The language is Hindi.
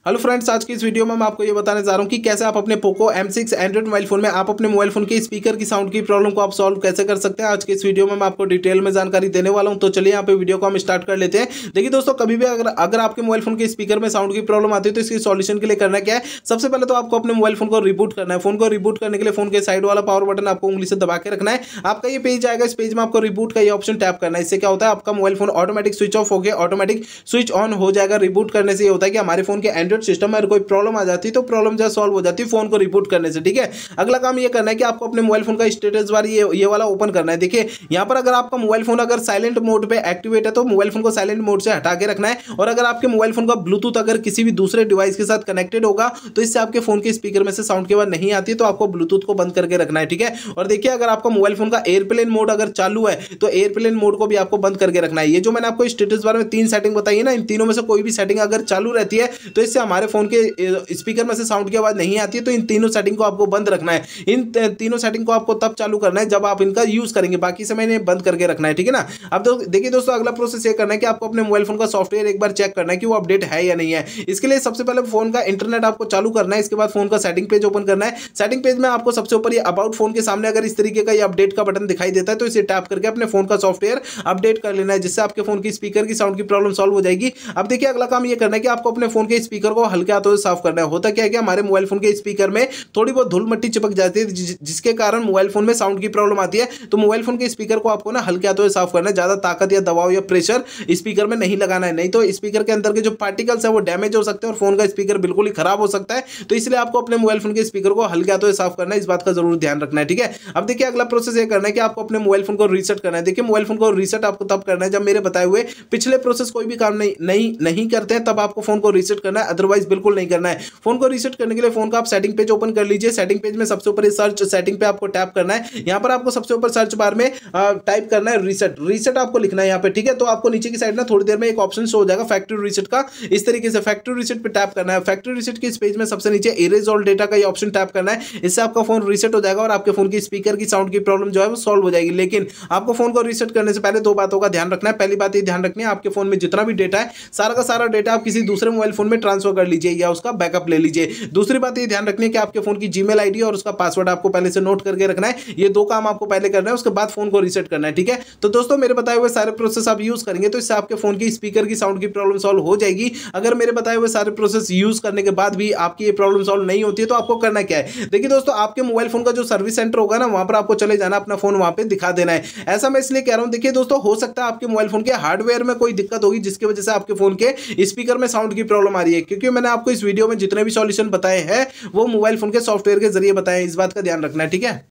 हेलो फ्रेंड्स, आज की इस वीडियो में मैं आपको ये बताने जा रहा हूँ कि कैसे आप अपने Poco M6 Android mobile phone में आप अपने मोबाइल फोन के स्पीकर की साउंड की प्रॉब्लम को आप सॉल्व कैसे कर सकते हैं। आज के इस वीडियो में मैं आपको डिटेल में जानकारी देने वाला हूँ। तो चलिए यहाँ पे वीडियो को हम स्टार्ट कर लेते हैं। देखिए दोस्तों, कभी भी अगर आपके मोबाइल फोन के स्पीकर में साउंड की प्रॉब्लम आती है तो इसकी सॉल्यूशन के लिए करना क्या है। सबसे पहले तो आपको अपने मोबाइल फोन को रिबूट करना है। फोन को रिबूट करने के लिए फोन के साइड वाला पावर बटन आपको उंगली से दबा के रखना है। आपका ये पेज आएगा, इस पेज में आपको रिबूट का ये ऑप्शन टैप करना है। इससे क्या होता है, आपका mobile phone automatic switch off होकर ऑटोमेटिक स्विच ऑन हो जाएगा। रिबूट करने से ये होता है कि हमारे फोन के एंड्रॉइड सिस्टम में कोई प्रॉब्लम आ जाती है तो प्रॉब्लम जो सॉल्व हो जाती है फोन को रिबूट करने से। ठीक है, अगला काम ये करना है कि आपको अपने मोबाइल फोन का स्टेटस बार ये वाला ओपन करना है। देखिए यहाँ पर अगर आपका मोबाइल फोन अगर साइलेंट मोड पे एक्टिवेट है तो मोबाइल फोन को साइलेंट मोड से हटा के रखना है। और अगर आपके मोबाइल फोन का ब्लूटूथ अगर किसी भी दूसरे डिवाइस के साथ कनेक्टेड होगा तो इससे आपके फोन के स्पीकर में से साउंड की आवाज नहीं आती, तो आपको ब्लूटूथ को बंद करके रखना है। ठीक है, और देखिए अगर आपका मोबाइल फोन का एयरप्लेन मोड अगर चालू है तो एयरप्लेन मोड को भी आपको बंद करके रखना है। ये जो मैंने आपको स्टेटस बार में 3 सेटिंग बताई है ना, इन तीनों में से कोई भी सेटिंग अगर चालू रहती है तो इससे हमारे फोन के स्पीकर में से साउंड की आवाज नहीं आती है। तो इन तीनों सेटिंग को आपको बंद रखना है। इन तीनों सेटिंग को आपको तब चालू करना है जब आप इनका यूज करेंगे, बाकी समय इन्हें बंद करके रखना है। ठीक है ना। अब तो देखिए दोस्तों, अगला प्रोसेस ये करना है कि आपको अपने मोबाइल फोन का सॉफ्टवेयर एक बार चेक करना है कि वो अपडेट है या नहीं है। इसके लिए सबसे पहले फोन का इंटरनेट आपको चालू करना है। इसके बाद फोन का सेटिंग पेज ओपन करना है। सेटिंग पेज में आपको सबसे ऊपर ये अबाउट फोन के सामने अगर इस तरीके का ये अपडेट का बटन दिखाई देता है तो इसे टैप करके अपने फोन का सॉफ्टवेयर अपडेट कर लेना है, जिससे आपके फोन की स्पीकर की साउंड की प्रॉब्लम सॉल्व हो जाएगी। अब देखिए अगला काम ये करना है कि आपको अपने फोन के स्पीकर को हल्के हाथों से साफ करना है। होता क्या है कि हमारे मोबाइल फोन के स्पीकर में थोड़ी बहुत धूल मिट्टी चिपक जाती है जिसके कारण मोबाइल फोन में साउंड की प्रॉब्लम आती है। तो मोबाइल फोन के स्पीकर को आपको ना हल्के हाथों से साफ करना है। ज्यादा ताकत या दबाव या प्रेशर स्पीकर में नहीं लगाना है, नहीं तो स्पीकर के अंदर के जो पार्टिकल्स है वो डैमेज हो सकते हैं और फोन का स्पीकर बिल्कुल ही खराब हो सकता है। तो इसलिए आपको अपने मोबाइल फोन के स्पीकर को हल्के हाथों से साफ करना है, इस बात का जरूर ध्यान रखना है। ठीक है, अब देखिए अगला प्रोसेस ये करना है कि आपको अपने मोबाइल फोन को रीसेट करना है। देखिए मोबाइल फोन को रीसेट आपको तब करना है जब मेरे बताए हुए पिछले प्रोसेस कोई भी काम नहीं करते हैं, तब आपको फोन को रीसेट करना है, अदरवाइज बिल्कुल नहीं करना है। फोन को रीसेट करने के लिए फोन का आप सेटिंग पेज ओपन कर लीजिए। सेटिंग पेज में सबसे ऊपर सर्च सेटिंग पे आपको टैप करना है। यहाँ पर आपको सबसे ऊपर सर्च बार में टाइप करना है रीसेट। रीसेट आपको लिखना है यहाँ पे। ठीक है, तो आपको नीचे की साइड ना थोड़ी देर में एक ऑप्शन शो हो जाएगा फैक्ट्री रीसेट का। इस तरीके से फैक्ट्री रीसेट पे टैप करना है। फैक्ट्री रीसेट के इस पेज में सबसे नीचे इरेज ऑल डेटा का ये ऑप्शन टैप करना है। इससे आपका फोन रीसेट हो जाएगा और आपके फोन की स्पीकर की साउंड की प्रॉब्लम जो है वो सॉल्व हो जाएगी। लेकिन आपको फोन को रीसेट करने से पहले 2 बातों का ध्यान रखना है। पहली बात ये ध्यान रखनी है, आपके फोन में जितना भी डेटा है सारा का सारा डेटा आप किसी दूसरे मोबाइल फोन में ट्रांसफर कर लीजिए या उसका बैकअप ले लीजिए। दूसरी बात ये ध्यान रखनी है कि आपके फोन की जीमेल आईडी और उसका पासवर्ड आपको पहले से नोट करके रखना है। ये 2 काम आपको पहले करना है, उसके बाद फोन को रीसेट करना है। ठीक है, तो दोस्तों मेरे बताए हुए सारे प्रोसेस आप यूज करेंगे तो इससे आपके फोन की स्पीकर की साउंड की प्रॉब्लम सॉल्व हो जाएगी। अगर मेरे बताए हुए सारे प्रोसेस यूज करने के बाद भी आपकी ये प्रॉब्लम सॉल्व नहीं होती है तो आपको करना क्या है। देखिए दोस्तों, आपके मोबाइल फोन का जो सर्विस सेंटर होगा ना, वहां पर आपको चले जाना, अपना फोन वहां पे दिखा देना है। ऐसा मैं इसलिए कह रहा हूं, देखिए दोस्तों, हो सकता है आपके मोबाइल फोन के हार्डवेयर में कोई दिक्कत होगी जिसकी वजह से आपके फोन के स्पीकर में साउंड की प्रॉब्लम आ रही है, क्योंकि मैंने आपको इस वीडियो में जितने भी सॉल्यूशन बताए हैं वो मोबाइल फोन के सॉफ्टवेयर के जरिए बताए हैं। इस बात का ध्यान रखना है। ठीक है।